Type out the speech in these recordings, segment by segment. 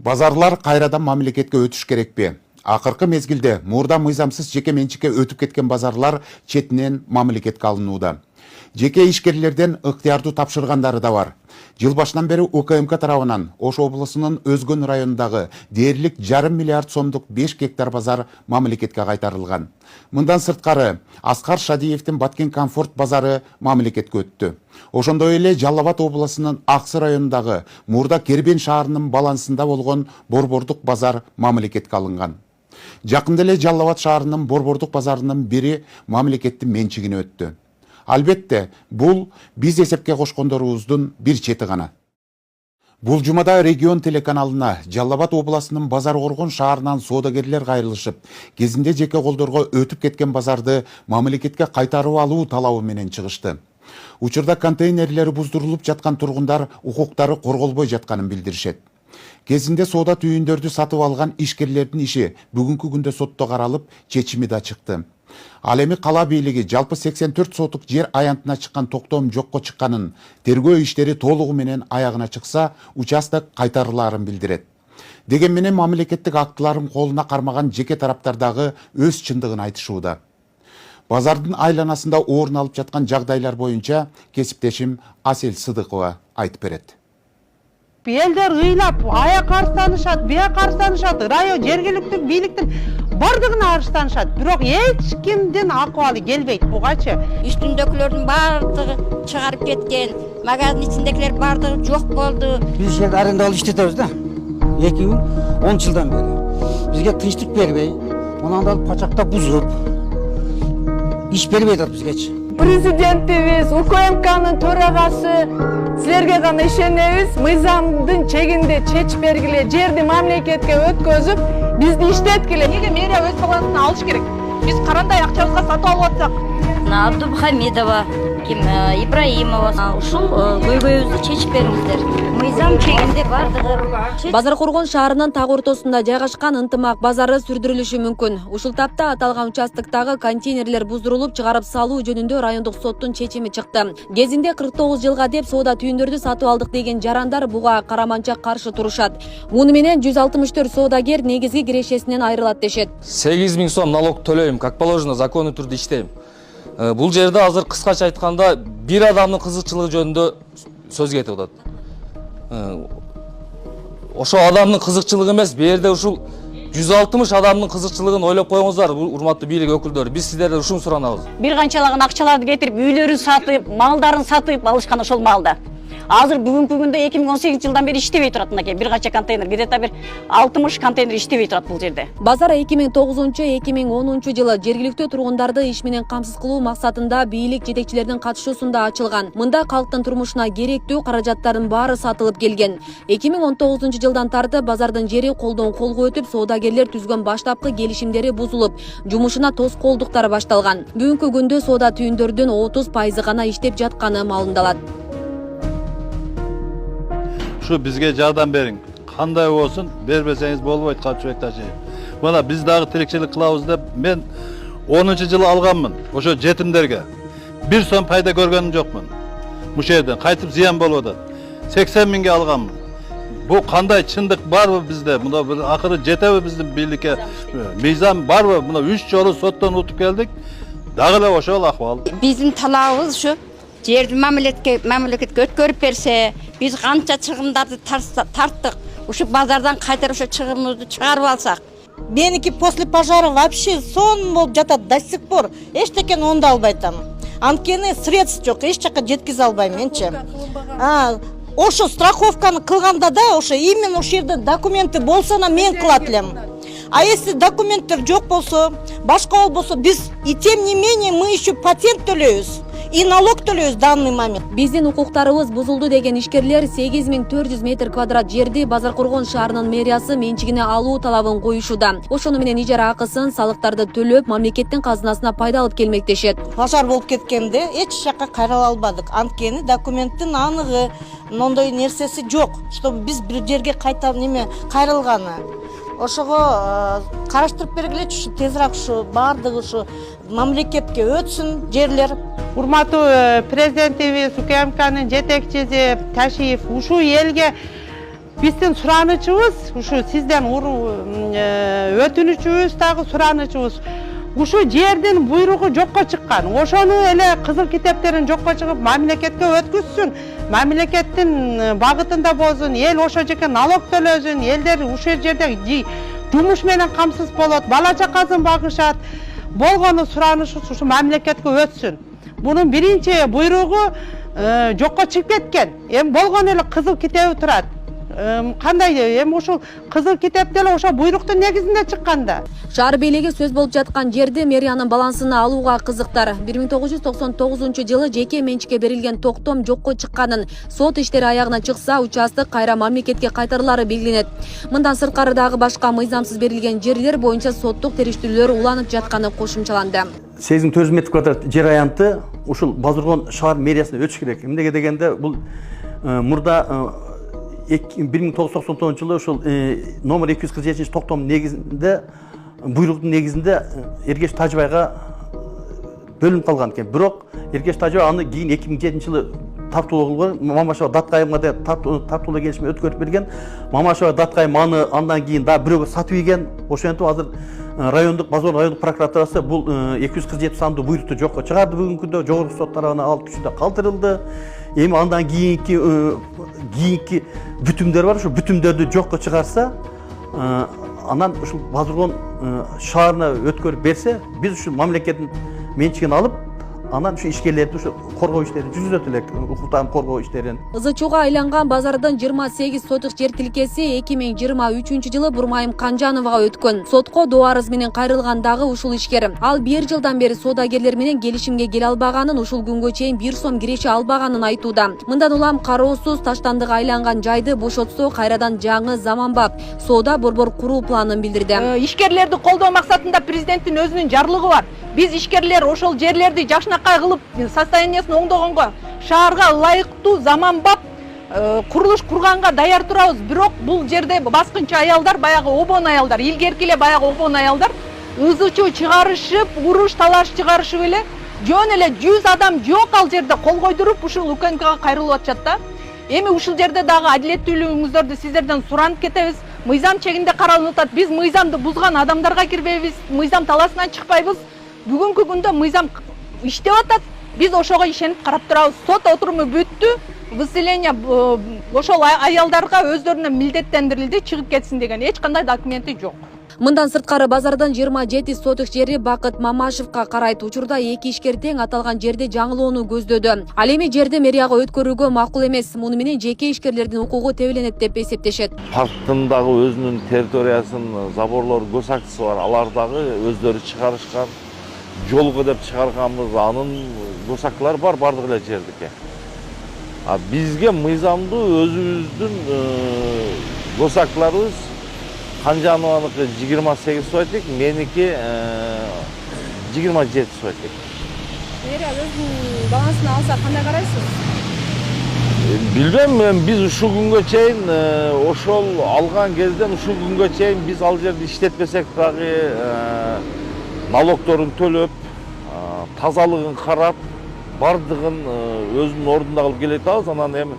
Базарлар кайрадан мамлекетке өтүш керекпи? Акыркы мезгилде мурда мыйзамсыз жеке менчикке өтүп кеткен базарлар четинен мамлекетке алынууда. Жеке ишкерлерден ыктыярдуу тапшыргандары да бар. Жыл башынан бери УКМК тарабынан Ош облусунун Өзгөн районундагы дээрлик 1,5 миллиард сомдук 5 гектар базар мамлекетке кайтарылган. Мындан сырткары Аскар Шадиевдин Баткен Комфорт базары мамлекетке өттү. Ошондой эле Жалал Абад облусунун Аксы районундагы мурда Кербен шаарынын балансында болгон Борбордук базар мамлекетке алынган. Жакында эле Жалал Абад шаарынын Борбордук базарынын бири мамлекеттин менчигине өттү. Албетте, бул биз эсепке кошкондорубуздун бир чети гана. Бул жумада регион телеканалына Жалал Абад обласынын Базар Коргон шаарынан соодагерлер кайрылышып, кезинде жеке колдорго өтүп кеткен базарды мамлекетке кайтарып алуу талабы менен чыгышты. Учурда контейнерлери буздурулуп жаткан тургундар укуктары корголбой жатканын билдиришет. Кезинде соода түйүндөрдү сатып алган ишкерлердин иши бүгүнкү күндө сотто каралып, чечими да чыкты. Ал эми кала бийлиги жалпы 84 сотук жер аянтына чыккан токтом жокко чыкканын, тергөө иштери толугу менен аягына чыкса, участок кайтарылаарын билдирет. Деген менен мамлекеттик актыларын колуна кармаган жеке тараптар дагы өз чындыгын айтышууда. Базардын айланасында орун алып жаткан жагдайлар боюнча кесиптешим Асел Сыдыкова айтып берет. Элдер ыйлап, аяк арстанышат, бияк арстанышат, район жергиликтүү бийликтин бардыгына арстанышат. Бирок эч кимдин акыбалы келбейт бугачы. Үстүндөгүлөрдүн бардыгы чыгарып кеткен, магазин ичиндегилер бардыгы жок болду. Биз жерди аренда алып иштетебиз да. 2010 жылдан бери. Бизге тынчтык бербей, онан да пачактап бузуп, иш бербей атат бизгечи. Президентибиз, УКМКнын төрагасы, силерге гана ишенебиз. Мыйзамдын чегинде чечип бергиле, жерди мамлекетке өткөзүп, бизди иштеткиле. Неге мэрия өз балансын алыш керек? Биз карандай акчабызга сатып алып атсак? Абдухамидова, Ибраимова, ушул көйгөйүбүздү чечип бериңиздер. Мыйзам чегинде бардыгы. Базар Коргон шаарынын так ортосунда жайгашкан ынтымак базары сүрдүрүлүшү мүмкүн. Ушул тапта аталган участоктогу контейнерлер буздурулуп чыгарып салуу жөнүндө райондук соттун чечими чыкты. Кезинде 49 жылга деп соода түйүндөрдү сатып алдык деген жарандар буга караманча каршы турушат. Муну менен 164 соодагер негизги кирешесинен айрылат дешет. 8000 сом налог төлөйм, как положено, законный түрдө иштейм. Бул жерде азыр кыскача айтканда бир адамдын кызыкчылыгы жөнүндө сөз кетип атат. Ошо адамдын кызыкчылыгы эмес, бу жерде ушул 160 адамдын кызыкчылыгын ойлоп коюңуздар, урматтуу бийлик өкүлдөрү. Биз сиздерден ушуну суранабыз. Бир канчалаган акчаларды кетирип, үйлөрүн сатып, малдарын сатып алышкан ошол малда. Азыр бүгүнкү күндө 2018 жылдан бери иштебей турат мынакей. Бир канча контейнер, где-то бир 60 контейнер иштебей турат бул жерде. Базар 2009-2010 жылы жергиликтүү тургундарды иш менен камсыз кылуу максатында бийлик жетекчилеринин катышуусунда ачылган. Мында калктын турмушуна керектүү каражаттардын баары сатылып келген. 2019 жылдан тартып базардын жери колдон колго өтүп, соодагерлер түзгөн баштапкы келишимдери бузулуп, жумушуна тоскоолдуктар башталган. Бүгүнкү күндө соода түйүндөрдүн 30% гана иштеп жатканы маалымдалат. Şu bizge жардам бериң. Кандай болсун, бербесеңиз болбойт, капчыбек таши. Мына биз дагы тирикчилик кылабыз деп мен 10-жылы алганмын. Ошо жетимдерге 1 сом пайда көргөнүм жокмун. Бу жерден кайтып зыян болуп атат. 80 миңге алганмын. Бу кандай чындык барбы бизде? Мына бир акыры жетеби биздин бийликке? Мыйзам барбы? Мына 3 жолу соттон утуп келдик. Дагы эле ошол акыбал. Биздин талабыбыз ушу жерди мамлекетке өткөрүп берсе, биз канча чыгымдарды тарттык. Ушу базардан кайтарып ошо чыгымыбызды чыгарып алсак. Меники после пожара вообще сон болуп жатат до сих пор. Эчтекени онда албай атам. Анткени средств жок, эч жака жеткизе албайм менчи. Ошо страховканы кылганда да, ошо именно ошол жерде документи болсо мен кылат элем. А если документтер жок болсо, башка болбосо, биз и тем не менее мы еще патент төлөйбүз. И налог төлөйбүз в данный момент. Биздин укуктарыбыз бузулду деген ишкерлер 8400 метр квадрат жерди Базар Коргон шаарынын мэриясы менчигине алуу талабын коюшууда. Ошону менен ижара акысын, салыктарды төлөп, мамлекеттин казынасына пайда алып келмек дешет. Пожар болуп кеткенде эч жака кайрала албадык. Анткени документтин аныгы, мондой нерсеси жок, чтобы биз бир жерге кайта кайрылганы. Ошого караштырып бергилечи, ушу тезирээк ушу бардыгы ушу мамлекетке өтсүн жерлер. Урматтуу президентибиз, УКМКнын жетекчиси Ташиев ушул элге биздин суранычыбыз ушу сизден өтүнүчүбүз дагы суранычыбыз ушу жердин буйругу жокко чыккан. Ошону эле кызыл китептерин жокко чыгып мамлекетке өткүзсүн. Мамлекеттин багытында болсун, эл ошо жерге налог төлөсүн, элдер ушул жерде жумуш менен камсыз болот, бала чакасын багышат. Болгону суранышыбыз ушу мамлекетке өтсүн. Бунун биринчи буйругу жокко чыгып кеткен. Эми болгону эле кызыл китеби турат. Кандай эми ушул кызыл китеп деле ошо буйруктун негизинде чыкканда. Шаар бийлиги сөз болуп жаткан жерди мэриянын балансына алууга кызыктар. 1999-жылы жеке менчикке берилген токтом жокко чыкканын, сот иштери аягына чыкса, участок кайра мамлекетке кайтарылары белгиленет. Мындан сырткары дагы башка мыйзамсыз берилген жерлер боюнча соттук териштирүүлөр уланып жатканы кошумчаланды. 8,4 метр квадрат жер аянты ушул Базаргон шаар мэриясына өтүш керек. Эмнеге дегенде бул мурда 1999 жылы ушул номер 247 токтом негизинде буйруктун негизинде Эргеш Тажыбайга бөлүнүп калган экен. Бирок Эргеш Тажыбай аны кийин 2007 жылы тартуулоо кылган, Мамашева Даткайымга да тартуулоо келишим өткөрүп берген. Мамашева Даткайым аны андан кийин да бирөөгө сатып ийген. Ошентип азыр райондук Базар райондук прокуратурасы бул 247 сандуу буйрукту жокко чыгарды. Бүгүнкү күндө жогорку сот тарабынан алып күчүндө калтырылды. Эми андан кийинки бүтүмдөр бар, ушу бүтүмдөрдү жокко чыгарса, анан ушул Базаргон шаарына өткөрүп берсе, биз ушул мамлекеттин менчигин алып, анан ушу ишкерлерди ушу коргоо иштерин жүргүзөт элек, укуктарын коргоо иштерин. ызы-чууга айланган базардын 28 сотук жер тилкеси 2023-жылы Бурмайым Канжановага өткөн. Сотко доо арыз менен кайрылган дагы ушул ишкер. Ал 1 жылдан бери соодагерлер менен келишимге келе албаганын, ушул күнгө чейин 1 сом киреше албаганын айтууда. Мындан улам кароосуз таштандыга айланган жайды бошотсо, кайрадан жаңы заманбап соода борбор куруу планын билдирди. Ишкерлерди колдоо максатында президенттин өзүнүн жарлыгы бар. Биз ишкерлер ошол жерлерди жакшынакай кылып состояниясын оңдогонго, шаарга ылайыктуу заманбап курулуш курганга даяр турабыз. Бирок бул жерде баскынчы аялдар, баягы обон аялдар, илгерки эле баягы обон аялдар ызы-чуу чыгарышып, уруш талаш чыгарышып эле жөн эле 100 адам жок ал жерде кол койдуруп ушул УКМКга кайрылып атышат да. Эми ушул жерде дагы адилеттүүлүгүңүздөрдү сиздерден суранып кетебиз. Мыйзам чегинде каралып атат. Биз мыйзамды бузган адамдарга кирбейбиз, мыйзам таласынан чыкпайбыз. Бүгүнкү күндө мыйзам иштеп атат. Биз ошого ишенип карап турабыз. Сот отуруму бүттү. Выселение ошол аялдарга өздөрүнө милдеттендирилди, чыгып кетсин деген эч кандай документи жок. Мындан сырткары базардын 27 сотук жери Бакыт Мамашевка карайт. Учурда эки ишкер тең аталган жерде жаңылоону көздөдү. Ал эми жерди мэрияга өткөрүүгө макул эмес. Муну менен жеке ишкерлердин укугу тебеленет деп эсептешет. Парктын дагы өзүнүн территориясын заборлор көз акчысы бар. Алар дагы өздөрү чыгарышкан. Жолго деп чыгарганбыз, анын көз акчылары бар бардык эле жердике. Бизге мыйзамдуу өзүбүздүн көз акчыларыбыз Канжанованыкы 28 сотик, меники 27 сотик. Мэрия өзүнүн балансына алса кандай карайсыз? Билбейм, мен биз ушул күнгө чейин ошол алган кезден ушул күнгө чейин биз ал жерди иштетпесек дагы налогторун төлөп, тазалыгын карап, бардыгын өзүнүн ордунда кылып келатабыз. Анан эми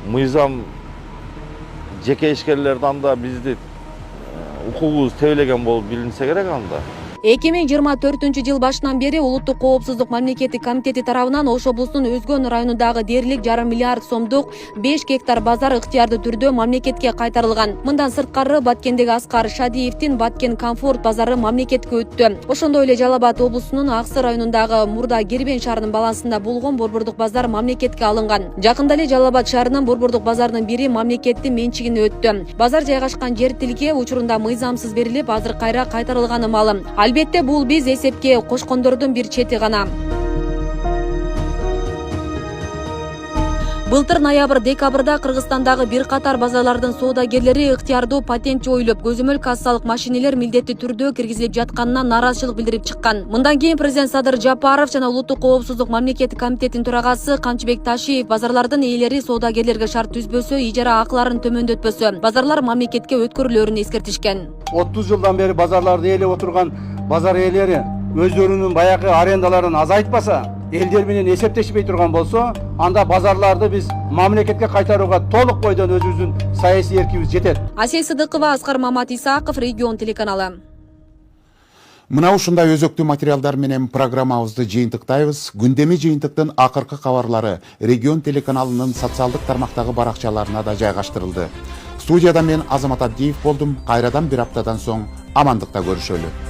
мыйзам жеке ишкерлерди анда бизди укугубуз тебелеген болуп билинсе керек анда. 2024-жыл башынан бери Улуттук коопсуздук мамлекеттик комитети тарабынан Ош облусунун Өзгөн районундагы дээрлик 1,5 миллиард сомдук 5 гектар базар ыктыярдуу түрдө мамлекетке кайтарылган. Мындан сырткары Баткендеги Аскар Шадиевдин Баткен комфорт базары мамлекетке өттү. Ошондой эле Жалал Абад облусунун Аксы районундагы Мурда Кербен шаарынын балансында болгон борбордук базар мамлекетке алынган. Жакында эле Жалал Абад шаарынын борбордук базарынын бири мамлекеттин менчигине өттү. Базар жайгашкан жер тилке учурунда мыйзамсыз берилип, азыр кайра кайтарылганы маалым. Албетте бул биз эсепке кошкондордун бир чети гана. Былтыр ноябрь-декабрда Кыргызстандагы бир катар базарлардын соодагерлери ыктыярдуу патентчи ойлоп, көзөмөл кассалык машинелер милдеттүү түрдө киргизилип жатканына нааразычылык билдирип чыккан. Мындан кийин президент Садыр Жапаров жана Улуттук коопсуздук мамлекеттик комитетинин төрагасы Камчыбек Ташиев базарлардын ээлери соодагерлерге шарт түзбөсө, ижара акыларын төмөндөтпөсө, базарлар мамлекетке өткөрүлөрүн эскертишкен. 30 жылдан бери базарларды ээлеп отурган базар ээлери өздөрүнүн баягы арендаларын азайтпаса, элдер менен эсептешпей турган болсо, анда базарларды биз мамлекетке кайтарууга толук бойдон өзүбүздүн саясий эркибиз жетет. Асел Сыдыкова, Аскар Мамат Исаков, Регион телеканалы. Мына ушундай өзөктүү материалдар менен программабызды жыйынтыктайбыз. Күндөмү жыйынтыктын акыркы кабарлары Регион телеканалынын социалдык тармактагы баракчаларына да жайгаштырылды. Студияда мен Азамат Абдиев болдум. Кайрадан бир аптадан соң амандыкта көрүшөлү.